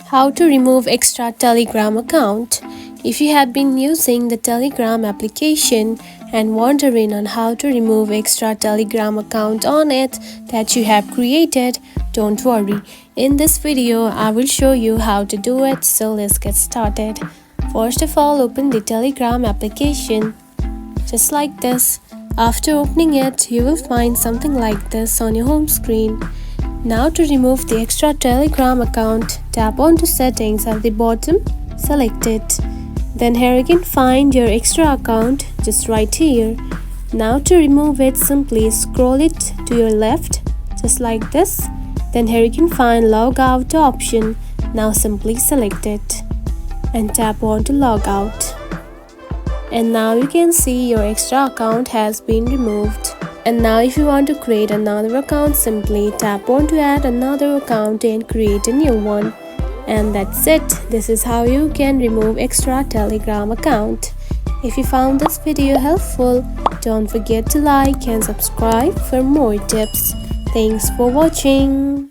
How to remove extra Telegram account. If you have been using the Telegram application and wondering on how to remove extra Telegram account on it that you have created, don't worry. In this video, I will show you how to do it, so let's get started. First of all, open the Telegram application, just like this. After opening it, you will find something like this on your home screen. Now to remove the extra Telegram account, tap onto settings at the bottom, select it. Then here you can find your extra account just right here. Now to remove it, simply scroll it to your left, just like this. Then here you can find log out option. Now simply select it and tap on to log out. And now you can see your extra account has been removed. And now if you want to create another account, simply tap on to add another account and create a new one. And that's it. This is how you can remove extra Telegram account. If you found this video helpful, don't forget to like and subscribe for more tips. Thanks for watching.